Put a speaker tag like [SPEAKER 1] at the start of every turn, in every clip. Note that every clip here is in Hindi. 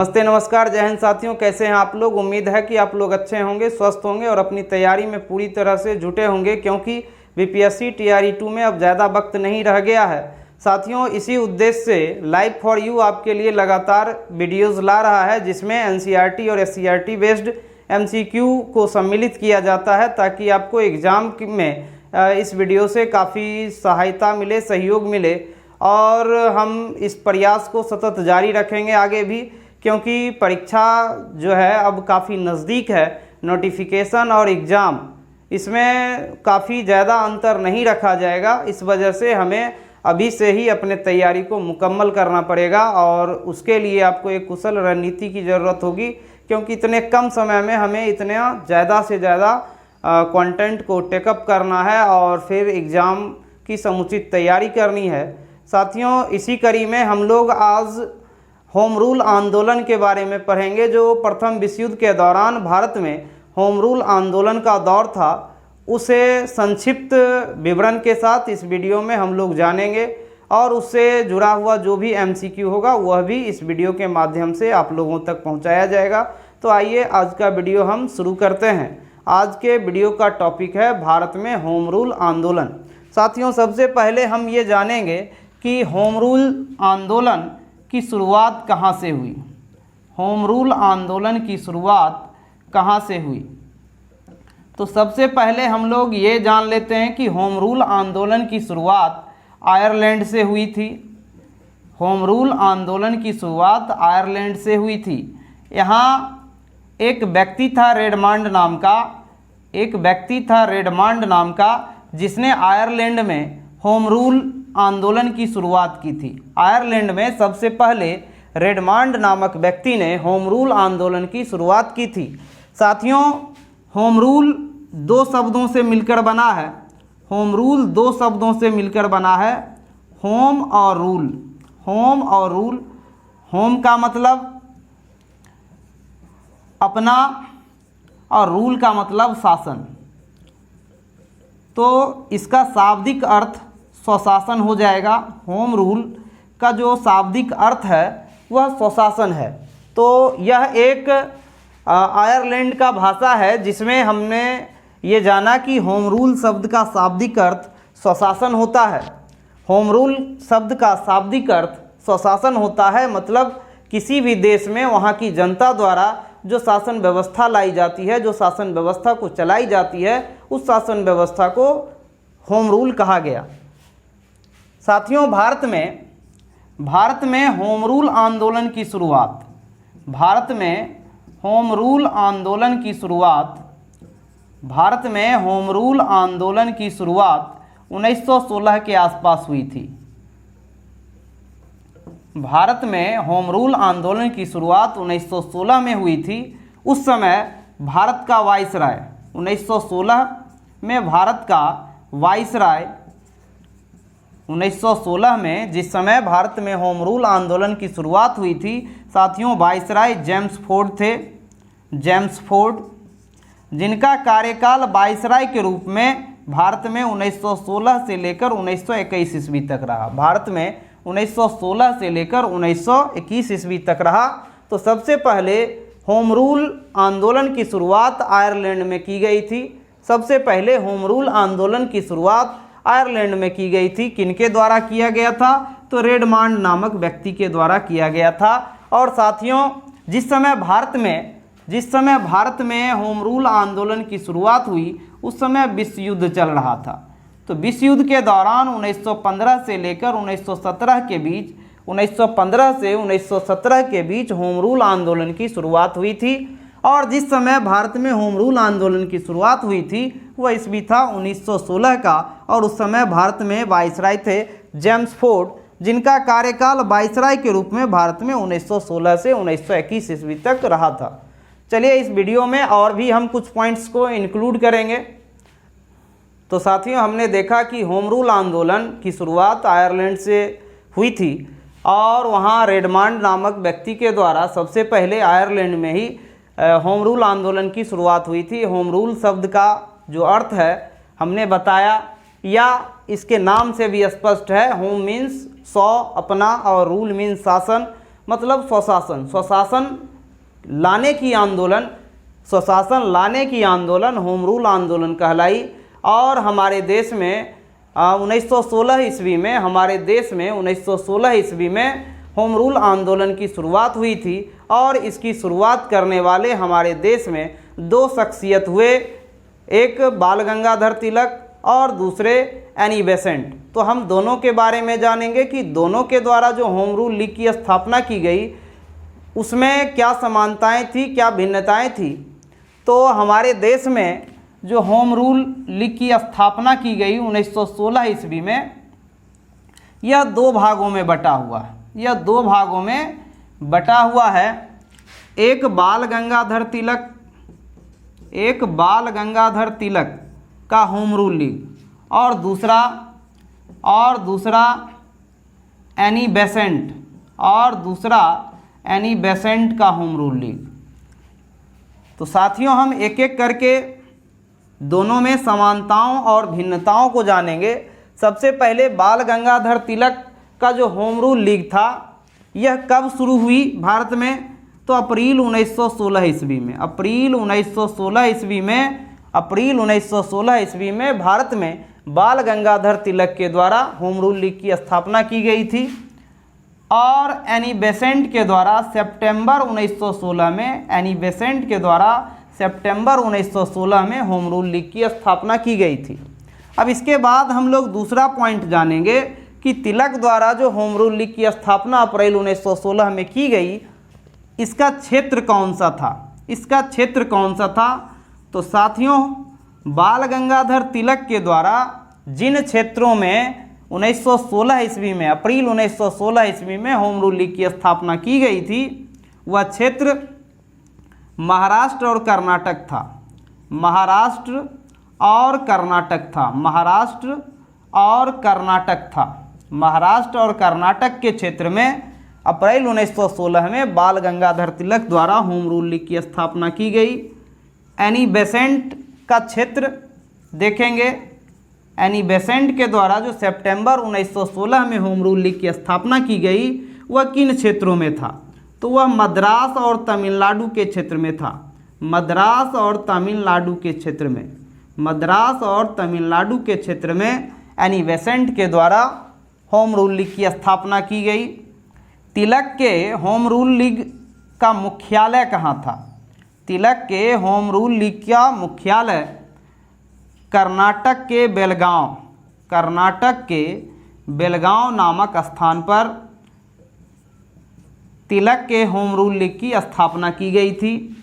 [SPEAKER 1] नमस्ते, नमस्कार, जय हिंद साथियों। कैसे हैं आप लोग? उम्मीद है कि आप लोग अच्छे होंगे, स्वस्थ होंगे और अपनी तैयारी में पूरी तरह से जुटे होंगे, क्योंकि बीपीएससी टीआरई 2 में अब ज़्यादा वक्त नहीं रह गया है। साथियों, इसी उद्देश्य से लाइव फॉर यू आपके लिए लगातार वीडियोस ला रहा है, जिसमें एनसीईआरटी और एससीईआरटी बेस्ड एमसीक्यू को सम्मिलित किया जाता है, ताकि आपको एग्ज़ाम में इस वीडियो से काफ़ी सहायता मिले, सहयोग मिले। और हम इस प्रयास को सतत जारी रखेंगे आगे भी, क्योंकि परीक्षा जो है अब काफ़ी नज़दीक है। नोटिफिकेशन और एग्ज़ाम इसमें काफ़ी ज़्यादा अंतर नहीं रखा जाएगा। इस वजह से हमें अभी से ही अपने तैयारी को मुकम्मल करना पड़ेगा, और उसके लिए आपको एक कुशल रणनीति की ज़रूरत होगी, क्योंकि इतने कम समय में हमें इतना ज़्यादा से ज़्यादा कंटेंट को टेकअप करना है और फिर एग्ज़ाम की समुचित तैयारी करनी है। साथियों, इसी कड़ी में हम लोग आज होम रूल आंदोलन के बारे में पढ़ेंगे, जो प्रथम विश्व युद्ध के दौरान भारत में होम रूल आंदोलन का दौर था। उसे संक्षिप्त विवरण के साथ इस वीडियो में हम लोग जानेंगे, और उससे जुड़ा हुआ जो भी एमसीक्यू होगा वह भी इस वीडियो के माध्यम से आप लोगों तक पहुंचाया जाएगा। तो आइए आज का वीडियो हम शुरू करते हैं। आज के वीडियो का टॉपिक है भारत में होम रूल आंदोलन। साथियों, सबसे पहले हम ये जानेंगे कि होम रूल आंदोलन की शुरुआत कहाँ से हुई। होम रूल आंदोलन की शुरुआत कहाँ से हुई? तो सबसे पहले हम लोग ये जान लेते हैं कि होम रूल आंदोलन की शुरुआत आयरलैंड से हुई थी। होम रूल आंदोलन की शुरुआत आयरलैंड से हुई थी। यहाँ एक व्यक्ति था रेडमांड नाम का, जिसने आयरलैंड में होम रूल आंदोलन की शुरुआत की थी। आयरलैंड में सबसे पहले रेडमांड नामक व्यक्ति ने होम रूल आंदोलन की शुरुआत की थी। साथियों, होम रूल दो शब्दों से मिलकर बना है। होम रूल दो शब्दों से मिलकर बना है, होम और रूल। होम और रूल। होम का मतलब अपना और रूल का मतलब शासन। तो इसका शाब्दिक अर्थ स्वशासन हो जाएगा। होम रूल का जो शाब्दिक अर्थ है वह स्वशासन है। तो यह एक आयरलैंड का भाषा है, जिसमें हमने ये जाना कि होम रूल शब्द का शाब्दिक अर्थ स्वशासन होता है। होम रूल शब्द का शाब्दिक अर्थ स्वशासन होता है, मतलब किसी भी देश में वहाँ की जनता द्वारा जो शासन व्यवस्था लाई जाती है, जो शासन व्यवस्था को चलाई जाती है, उस शासन व्यवस्था को होम रूल कहा गया। साथियों, भारत में होम रूल आंदोलन की शुरुआत, भारत में होम रूल आंदोलन की शुरुआत 1916 के आसपास हुई थी। भारत में होम रूल आंदोलन की शुरुआत 1916 में हुई थी। उस समय भारत का वाइसराय, 1916 में भारत का वाइसराय, 1916 में जिस समय भारत में होम रूल आंदोलन की शुरुआत हुई थी, साथियों, वाइसराय जेम्स फोर्ड थे। जेम्स फोर्ड, जिनका कार्यकाल वाइसराय के रूप में भारत में 1916 से लेकर 1921 ईस्वी तक रहा। भारत में 1916 से लेकर 1921 ईस्वी तक रहा। तो सबसे पहले होम रूल आंदोलन की शुरुआत आयरलैंड में की गई थी। सबसे पहले होम रूल आंदोलन की शुरुआत आयरलैंड में की गई थी। किनके द्वारा किया गया था? तो रेडमांड नामक व्यक्ति के द्वारा किया गया था। और साथियों, जिस समय भारत में होम रूल आंदोलन की शुरुआत हुई, उस समय विश्व युद्ध चल रहा था। तो विश्व युद्ध के दौरान 1915 से लेकर 1917 के बीच, 1915 से 1917 के बीच होम रूल आंदोलन की शुरुआत हुई थी। और जिस समय भारत में होम रूल आंदोलन की शुरुआत हुई थी वह ईस्वी था 1916 का, और उस समय भारत में वाइसराय थे जेम्स फोर्ड, जिनका कार्यकाल वाइसराय के रूप में भारत में 1916 से 1921 ईस्वी तक रहा था। चलिए, इस वीडियो में और भी हम कुछ पॉइंट्स को इंक्लूड करेंगे। तो साथियों, हमने देखा कि होम रूल आंदोलन की शुरुआत आयरलैंड से हुई थी, और वहाँ रेडमांड नामक व्यक्ति के द्वारा सबसे पहले आयरलैंड में ही होम रूल आंदोलन की शुरुआत हुई थी। होम रूल शब्द का जो अर्थ है हमने बताया, या इसके नाम से भी स्पष्ट है। होम मीन्स 100 अपना, और रूल मीन्स शासन, मतलब स्वशासन, स्वशासन लाने की आंदोलन, स्वशासन लाने की आंदोलन होम रूल आंदोलन कहलाई। और हमारे देश में 1916 ईस्वी में, हमारे देश में 1916 ईस्वी में होम रूल आंदोलन की शुरुआत हुई थी। और इसकी शुरुआत करने वाले हमारे देश में दो शख्सियत हुए, एक बाल गंगाधर तिलक और दूसरे एनी बेसेंट। तो हम दोनों के बारे में जानेंगे कि दोनों के द्वारा जो होम रूल लीग की स्थापना की गई उसमें क्या समानताएं थी, क्या भिन्नताएं थी। तो हमारे देश में जो होम रूल लीग की स्थापना की गई 1916 ईस्वी में, यह दो भागों में बटा हुआ है। यह दो भागों में बटा हुआ है। एक बाल गंगाधर तिलक, एक बाल गंगाधर तिलक का होम रूल लीग, और दूसरा एनी बेसेंट, और दूसरा एनी बेसेंट का होम रूल लीग। तो साथियों हम एक एक करके दोनों में समानताओं और भिन्नताओं को जानेंगे। सबसे पहले बाल गंगाधर तिलक का जो होम रूल लीग था यह कब शुरू हुई भारत में, तो अप्रैल 1916 ईस्वी में। अप्रैल 1916 ईस्वी में भारत में बाल गंगाधर तिलक के द्वारा होम रूल लीग की स्थापना की गई थी। और एनी बेसेंट के द्वारा सितंबर 1916 में, एनी बेसेंट के द्वारा सितंबर 1916 में होम रूल लीग की स्थापना की गई थी। अब इसके बाद हम लोग दूसरा पॉइंट जानेंगे कि तिलक द्वारा जो होम रूल लीग की स्थापना अप्रैल 1916 में की गई, इसका क्षेत्र कौन सा था, इसका क्षेत्र कौन सा था। तो साथियों बाल गंगाधर तिलक के द्वारा जिन क्षेत्रों में 1916 ईस्वी में, अप्रैल 1916 ईस्वी में होम रूल लीग की स्थापना की गई थी, वह क्षेत्र महाराष्ट्र और कर्नाटक था। महाराष्ट्र और कर्नाटक था। महाराष्ट्र और कर्नाटक था। महाराष्ट्र और कर्नाटक के क्षेत्र में अप्रैल 1916 में बाल गंगाधर तिलक द्वारा होम रूल लीग की स्थापना की गई। एनी बेसेंट का क्षेत्र देखेंगे। एनी बेसेंट के द्वारा जो सितंबर 1916 में होम रूल लीग की स्थापना की गई वह किन क्षेत्रों में था, तो वह मद्रास और तमिलनाडु के क्षेत्र में था। मद्रास और तमिलनाडु के क्षेत्र में, मद्रास और तमिलनाडु के क्षेत्र में एनी बेसेंट के द्वारा होम रूल लीग की स्थापना की गई। तिलक के होम रूल लीग का मुख्यालय कहाँ था? तिलक के होम रूल लीग का मुख्यालय कर्नाटक के बेलगांव, कर्नाटक के बेलगांव नामक स्थान पर तिलक के होम रूल लीग की स्थापना की गई थी।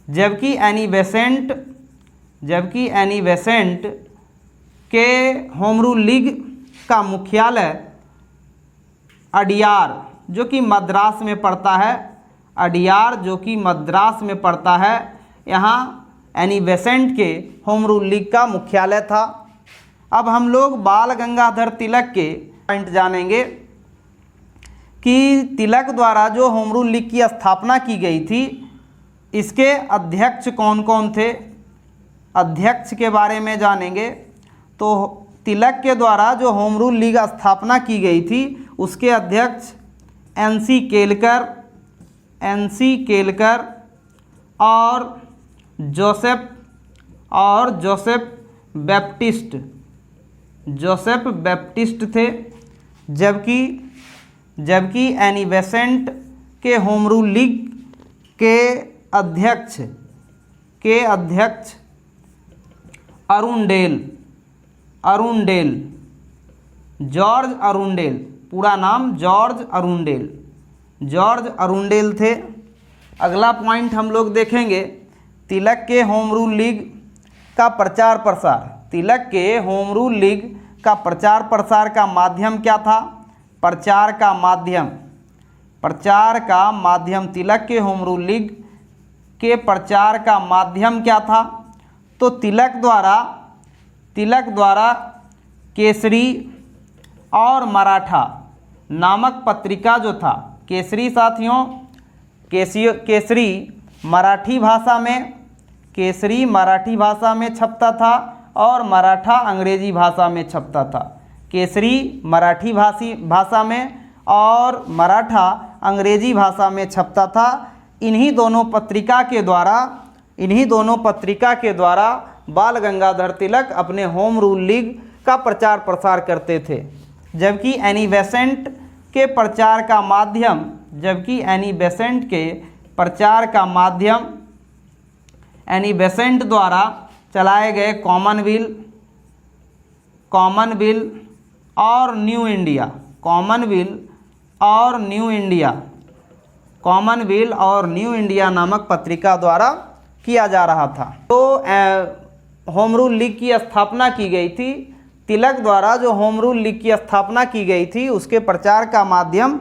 [SPEAKER 1] जबकि एनी बेसेंट के होम रूल लीग का मुख्यालय अडियार जो कि मद्रास में पड़ता है, अडियार जो कि मद्रास में पड़ता है, यहाँ एनी बेसेंट के होम रूल लीग का मुख्यालय था। अब हम लोग बाल गंगाधर तिलक के पॉइंट जानेंगे कि तिलक द्वारा जो होम रूल लीग की स्थापना की गई थी इसके अध्यक्ष कौन कौन थे, अध्यक्ष के बारे में जानेंगे। तो तिलक के द्वारा जो होम रूल लीग स्थापना की गई थी उसके अध्यक्ष एनसी केलकर और जोसेफ बैप्टिस्ट थे। जबकि एनी बेसेंट के होम रूल लीग के अध्यक्ष अरुंडेल, जॉर्ज अरुंडेल, पूरा नाम जॉर्ज अरुंडेल थे। अगला पॉइंट हम लोग देखेंगे तिलक के होम रूल लीग का प्रचार प्रसार। तिलक के होम रूल लीग का प्रचार प्रसार का माध्यम क्या था? प्रचार का माध्यम तिलक के होम रूल लीग के प्रचार का माध्यम क्या था? तो तिलक द्वारा केसरी और मराठा नामक पत्रिका जो था, केसरी साथियों, केसरी मराठी भाषा में छपता था और मराठा अंग्रेजी भाषा में छपता था। केसरी मराठी भाषा में और मराठा अंग्रेजी भाषा में छपता था। इन्हीं दोनों पत्रिका के द्वारा बाल गंगाधर तिलक अपने होम रूल लीग का प्रचार प्रसार करते थे। जबकि एनी बेसेंट के प्रचार का माध्यम एनी बेसेंट द्वारा चलाए गए कॉमनवेल्थ और न्यू इंडिया नामक पत्रिका द्वारा किया जा रहा था। तो होम रूल लीग की स्थापना की गई थी। तिलक द्वारा जो होम रूल लीग की स्थापना की गई थी उसके प्रचार का माध्यम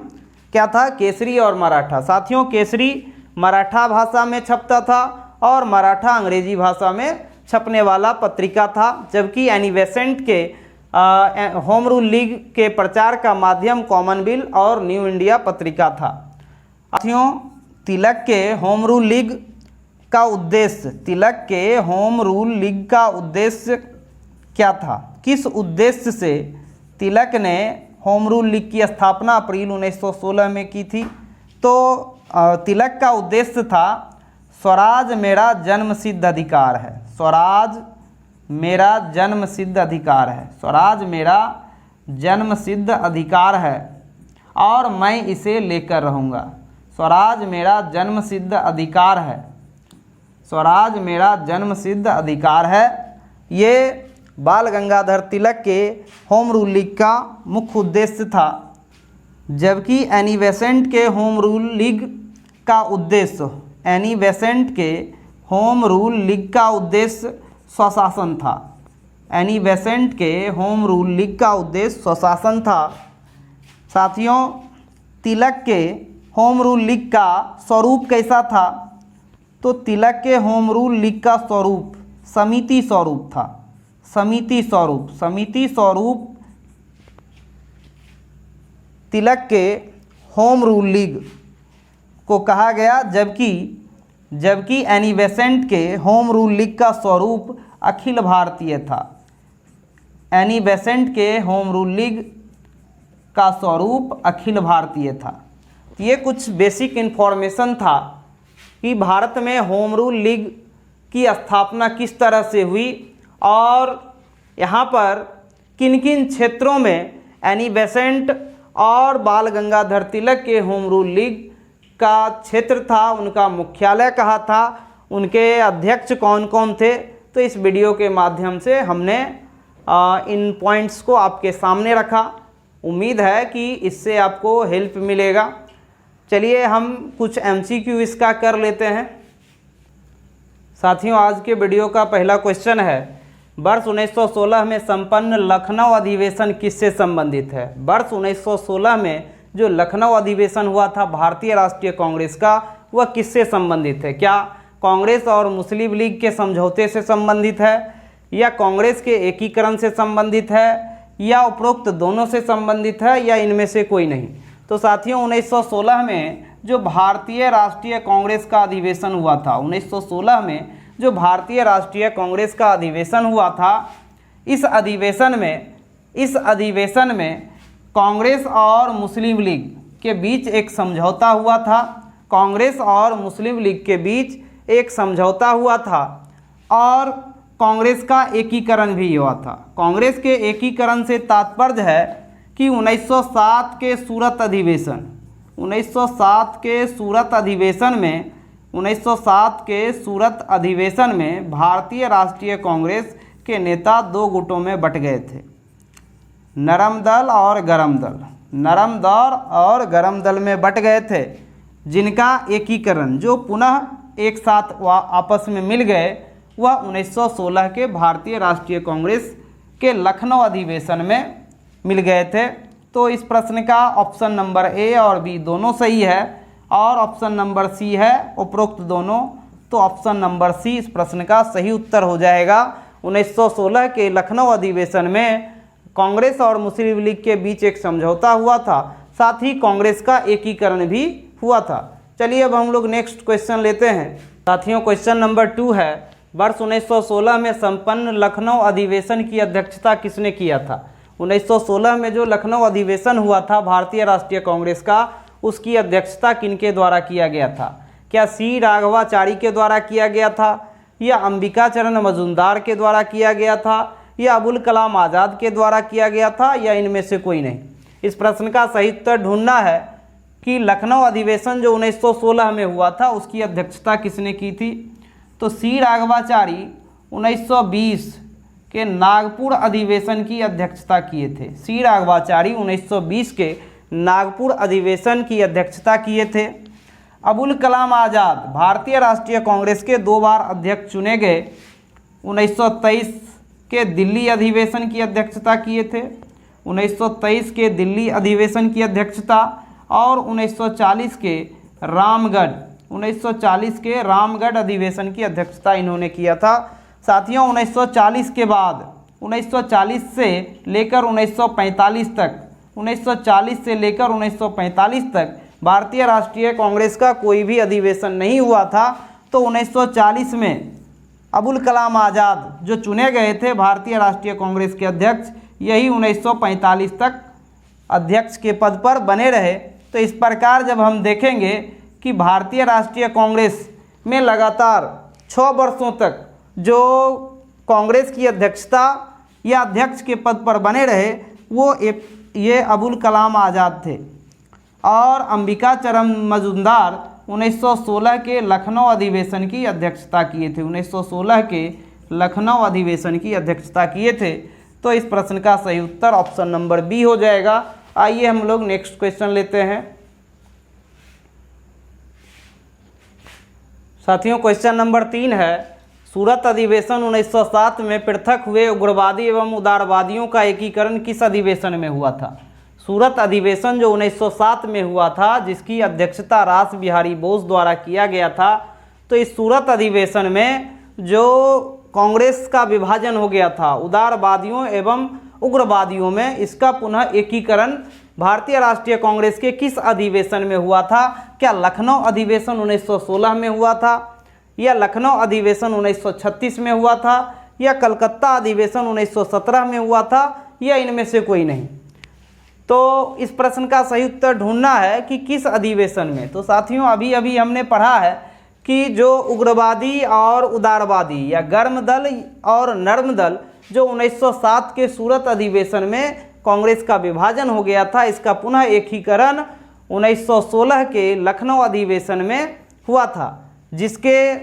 [SPEAKER 1] क्या था? केसरी और मराठा। साथियों, केसरी मराठा भाषा में छपता था और मराठा अंग्रेजी भाषा में छपने वाला पत्रिका था। जबकि एनी बेसेंट के होम रूल लीग के प्रचार का माध्यम कॉमनवेल्थ और न्यू इंडिया पत्रिका था। साथियों, तिलक के होम रूल लीग का उद्देश्य क्या था? किस उद्देश्य से तिलक ने होम रूल लीग की स्थापना अप्रैल 1916 में की थी? तो तिलक का उद्देश्य था स्वराज मेरा जन्मसिद्ध अधिकार है। स्वराज मेरा जन्मसिद्ध अधिकार है और मैं इसे लेकर रहूँगा। स्वराज मेरा जन्मसिद्ध अधिकार है। ये बाल गंगाधर तिलक के होम रूल लीग का मुख्य उद्देश्य था। जबकि एनी बेसेंट के होम रूल लीग का उद्देश्य स्वशासन था। साथियों, तिलक के होम रूल लीग का स्वरूप कैसा था? तो तिलक के होम रूल लीग का स्वरूप समिति स्वरूप था। समिति स्वरूप तिलक के होम रूल लीग को कहा गया। जबकि एनी बेसेंट के होम रूल लीग का स्वरूप अखिल भारतीय था। एनी बेसेंट के होम रूल लीग का स्वरूप अखिल भारतीय था। तो ये कुछ बेसिक इन्फॉर्मेशन था कि भारत में होम रूल लीग की स्थापना किस तरह से हुई और यहाँ पर किन किन क्षेत्रों में एनी बेसेंट और बाल गंगाधर तिलक के होम रूल लीग का क्षेत्र था, उनका मुख्यालय कहाँ था, उनके अध्यक्ष कौन कौन थे। तो इस वीडियो के माध्यम से हमने इन पॉइंट्स को आपके सामने रखा। उम्मीद है कि इससे आपको हेल्प मिलेगा। चलिए हम कुछ MCQ इसका कर लेते हैं। साथियों, आज के वीडियो का पहला क्वेश्चन है, वर्ष 1916 में संपन्न लखनऊ अधिवेशन किससे संबंधित है? वर्ष 1916 में जो लखनऊ अधिवेशन हुआ था भारतीय राष्ट्रीय कांग्रेस का, वह किससे संबंधित है? क्या कांग्रेस और मुस्लिम लीग के समझौते से संबंधित है, या कांग्रेस के एकीकरण से संबंधित है, या उपरोक्त दोनों से संबंधित है, या इनमें से कोई नहीं? तो साथियों, 1916 में जो भारतीय राष्ट्रीय कांग्रेस का अधिवेशन हुआ था, 1916 में जो भारतीय राष्ट्रीय कांग्रेस का अधिवेशन हुआ था, इस अधिवेशन में कांग्रेस और मुस्लिम लीग के बीच एक समझौता हुआ था। कांग्रेस और मुस्लिम लीग के बीच एक समझौता हुआ था और कांग्रेस का एकीकरण भी हुआ था। कांग्रेस के एकीकरण से तात्पर्य है कि 1907 के सूरत अधिवेशन में भारतीय राष्ट्रीय कांग्रेस के नेता दो गुटों में बट गए थे, नरम दल और गरम दल में बट गए थे, जिनका एकीकरण जो पुनः एक साथ आपस में मिल गए, वह 1916 के भारतीय राष्ट्रीय कांग्रेस के लखनऊ अधिवेशन में मिल गए थे। तो इस प्रश्न का ऑप्शन नंबर ए और बी दोनों सही है और ऑप्शन नंबर सी है उपरोक्त दोनों। तो ऑप्शन नंबर सी इस प्रश्न का सही उत्तर हो जाएगा। 1916 के लखनऊ अधिवेशन में कांग्रेस और मुस्लिम लीग के बीच एक समझौता हुआ था, साथ ही कांग्रेस का एकीकरण भी हुआ था। चलिए अब हम लोग नेक्स्ट क्वेश्चन लेते हैं। साथियों, क्वेश्चन नंबर 2 है, वर्ष 1916 में संपन्न लखनऊ अधिवेशन की अध्यक्षता किसने किया था? 1916 में जो लखनऊ अधिवेशन हुआ था भारतीय राष्ट्रीय कांग्रेस का, उसकी अध्यक्षता किनके द्वारा किया गया था? क्या सी राघवाचारी के द्वारा किया गया था, या अंबिकाचरण मजूमदार के द्वारा किया गया था, या अबुल कलाम आज़ाद के द्वारा किया गया था, या इनमें से कोई नहीं? इस प्रश्न का सही उत्तर ढूंढना है कि लखनऊ अधिवेशन जो 1916 में हुआ था उसकी अध्यक्षता किसने की थी? तो सी राघवाचारी 1920 के नागपुर अधिवेशन की अध्यक्षता किए थे। सी राघवाचारी 1920 के नागपुर अधिवेशन की अध्यक्षता किए थे। अबुल कलाम आज़ाद भारतीय राष्ट्रीय कांग्रेस के 2 बार अध्यक्ष चुने गए। 1923 के दिल्ली अधिवेशन की अध्यक्षता किए थे, 1923 के दिल्ली अधिवेशन की अध्यक्षता, और 1940 के रामगढ़ अधिवेशन की अध्यक्षता इन्होंने किया था। साथियों 1940 के बाद 1940 से लेकर 1945 तक 1940 से लेकर 1945 तक भारतीय राष्ट्रीय कांग्रेस का कोई भी अधिवेशन नहीं हुआ था। तो 1940 में अबुल कलाम आज़ाद जो चुने गए थे भारतीय राष्ट्रीय कांग्रेस के अध्यक्ष, यही 1945 तक अध्यक्ष के पद पर बने रहे। तो इस प्रकार जब हम देखेंगे कि भारतीय राष्ट्रीय कांग्रेस में लगातार 6 वर्षों तक जो कांग्रेस की अध्यक्षता या अध्यक्ष के पद पर बने रहे वो ये अबुल कलाम आज़ाद थे। और अंबिकाचरण मजूमदार 1916 के लखनऊ अधिवेशन की अध्यक्षता किए थे। 1916 के लखनऊ अधिवेशन की अध्यक्षता किए थे। तो इस प्रश्न का सही उत्तर ऑप्शन नंबर बी हो जाएगा। आइए हम लोग नेक्स्ट क्वेश्चन लेते हैं। साथियों क्वेश्चन नंबर 3 है, सूरत अधिवेशन 1907 में पृथक हुए उग्रवादी एवं उदारवादियों का एकीकरण किस अधिवेशन में हुआ था? सूरत अधिवेशन जो 1907 में हुआ था जिसकी अध्यक्षता रास बिहारी बोस द्वारा किया गया था। तो इस सूरत अधिवेशन में जो कांग्रेस का विभाजन हो गया था उदारवादियों एवं उग्रवादियों में, इसका पुनः एकीकरण भारतीय राष्ट्रीय कांग्रेस के किस अधिवेशन में हुआ था? क्या लखनऊ अधिवेशन 1916 में हुआ था, या लखनऊ अधिवेशन 1936 में हुआ था, या कलकत्ता अधिवेशन 1917 में हुआ था, या इनमें से कोई नहीं? तो इस प्रश्न का सही उत्तर ढूंढना है कि किस अधिवेशन में। तो साथियों अभी अभी हमने पढ़ा है कि जो उग्रवादी और उदारवादी या गर्म दल और नर्म दल जो 1907 के सूरत अधिवेशन में कांग्रेस का विभाजन हो गया था, इसका पुनः एकीकरण 1916 के लखनऊ अधिवेशन में हुआ था, जिसके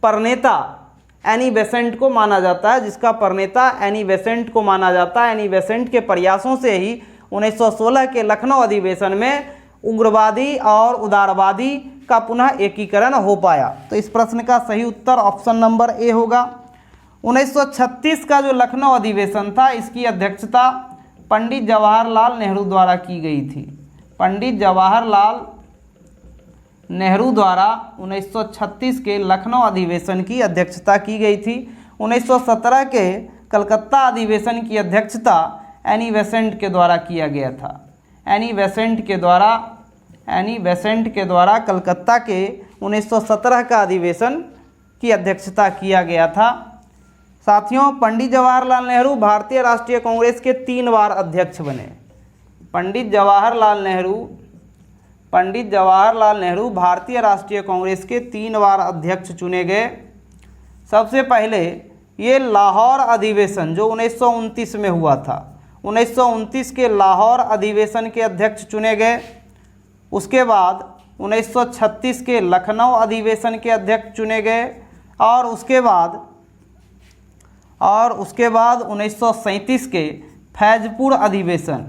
[SPEAKER 1] प्रणेता एनी बेसेंट को माना जाता है, जिसका प्रणेता एनी बेसेंट को माना जाता है। एनी बेसेंट के प्रयासों से ही 1916 के लखनऊ अधिवेशन में उग्रवादी और उदारवादी का पुनः एकीकरण हो पाया। तो इस प्रश्न का सही उत्तर ऑप्शन नंबर ए होगा। 1936 का जो लखनऊ अधिवेशन था इसकी अध्यक्षता पंडित जवाहरलाल नेहरू द्वारा की गई थी। पंडित जवाहरलाल नेहरू द्वारा 1936 के लखनऊ अधिवेशन की अध्यक्षता की गई थी। 1917 के कलकत्ता अधिवेशन की अध्यक्षता एनी बेसेंट के द्वारा किया गया था। एनी बेसेंट के द्वारा कलकत्ता के 1917 का अधिवेशन की अध्यक्षता किया गया था। साथियों पंडित जवाहरलाल नेहरू भारतीय राष्ट्रीय कांग्रेस के 3 बार अध्यक्ष बने। पंडित जवाहरलाल नेहरू भारतीय राष्ट्रीय कांग्रेस के 3 बार अध्यक्ष चुने गए। सबसे पहले ये लाहौर अधिवेशन जो 1929 में हुआ था, 1929 के लाहौर अधिवेशन के अध्यक्ष चुने गए। उसके बाद 1936 के लखनऊ अधिवेशन के अध्यक्ष चुने गए, और उसके बाद 1937 के फैजपुर अधिवेशन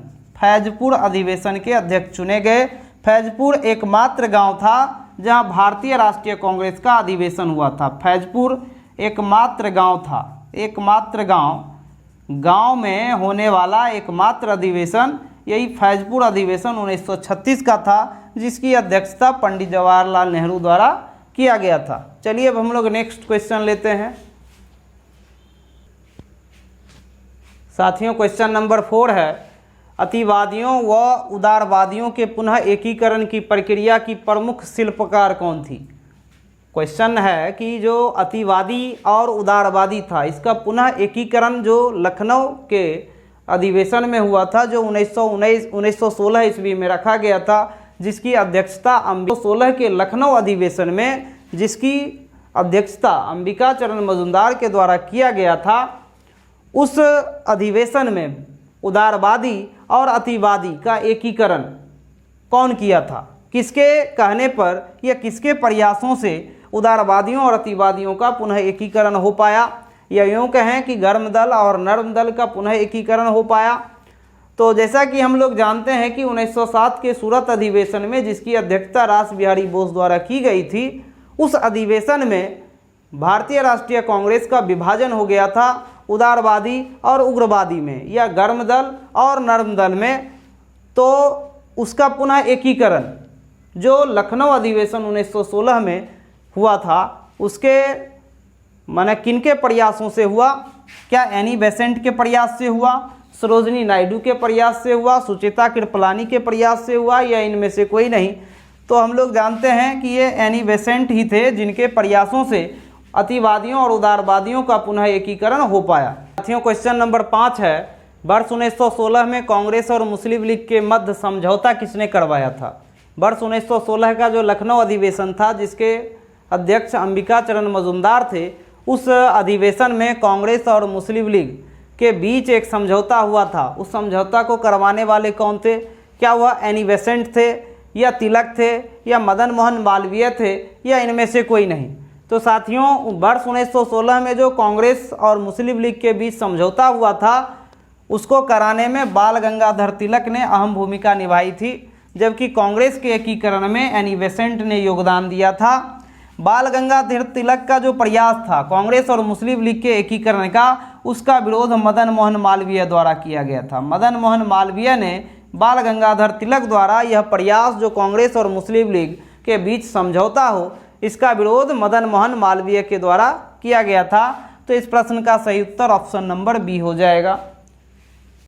[SPEAKER 1] के अध्यक्ष चुने गए। फैजपुर एकमात्र गांव था जहां भारतीय राष्ट्रीय कांग्रेस का अधिवेशन हुआ था। फैजपुर एकमात्र गांव था, एकमात्र गांव में होने वाला एकमात्र अधिवेशन यही फैजपुर अधिवेशन 1936 का था, जिसकी अध्यक्षता पंडित जवाहरलाल नेहरू द्वारा किया गया था। चलिए अब हम लोग नेक्स्ट क्वेश्चन लेते हैं। साथियों क्वेश्चन नंबर 4 है, अतिवादियों व उदारवादियों के पुनः एकीकरण की प्रक्रिया की प्रमुख शिल्पकार कौन थी? क्वेश्चन है कि जो अतिवादी और उदारवादी था इसका पुनः एकीकरण जो लखनऊ के अधिवेशन में हुआ था, जो 1916 ईस्वी में रखा गया था, जिसकी अध्यक्षता 2016 के लखनऊ अधिवेशन में जिसकी अध्यक्षता अंबिका चरण मजूमदार के द्वारा किया गया था, उस अधिवेशन में उदारवादी और अतिवादी का एकीकरण कौन किया था? किसके कहने पर या किसके प्रयासों से उदारवादियों और अतिवादियों का पुनः एकीकरण हो पाया, या यूँ कहें कि गर्म दल और नर्म दल का पुनः एकीकरण हो पाया? तो जैसा कि हम लोग जानते हैं कि 1907 के सूरत अधिवेशन में जिसकी अध्यक्षता रास बिहारी बोस द्वारा की गई थी, उस अधिवेशन में भारतीय राष्ट्रीय कांग्रेस का विभाजन हो गया था उदारवादी और उग्रवादी में, या गर्म दल और नर्म दल में। तो उसका पुनः एकीकरण जो लखनऊ अधिवेशन 1916 में हुआ था, उसके माने किनके प्रयासों से हुआ? क्या एनी बेसेंट के प्रयास से हुआ, सरोजिनी नायडू के प्रयास से हुआ, सुचेता कृपलानी के प्रयास से हुआ, या इनमें से कोई नहीं? तो हम लोग जानते हैं कि ये एनी बेसेंट ही थे जिनके प्रयासों से अतिवादियों और उदारवादियों का पुनः एकीकरण हो पाया। साथियों, क्वेश्चन नंबर 5 है, वर्ष 1916 में कांग्रेस और मुस्लिम लीग के मध्य समझौता किसने करवाया था? वर्ष 1916 का जो लखनऊ अधिवेशन था जिसके अध्यक्ष अंबिका चरण मजूमदार थे, उस अधिवेशन में कांग्रेस और मुस्लिम लीग के बीच एक समझौता हुआ था। उस समझौता को करवाने वाले कौन थे? क्या वह एनी बेसेंट थे, या तिलक थे, या मदन मोहन मालवीय थे, या इनमें से कोई नहीं? तो साथियों, वर्ष 1916 में जो कांग्रेस और मुस्लिम लीग के बीच समझौता हुआ था, उसको कराने में बाल गंगाधर तिलक ने अहम भूमिका निभाई थी, जबकि कांग्रेस के एकीकरण में एनी बेसेंट ने योगदान दिया था। बाल गंगाधर तिलक का जो प्रयास था कांग्रेस और मुस्लिम लीग के एकीकरण का, उसका विरोध मदन मोहन मालवीय द्वारा किया गया था। मदन मोहन मालवीय ने बाल गंगाधर तिलक द्वारा यह प्रयास जो कांग्रेस और मुस्लिम लीग के बीच समझौता हो, इसका विरोध मदन मोहन मालवीय के द्वारा किया गया था। तो इस प्रश्न का सही उत्तर ऑप्शन नंबर बी हो जाएगा।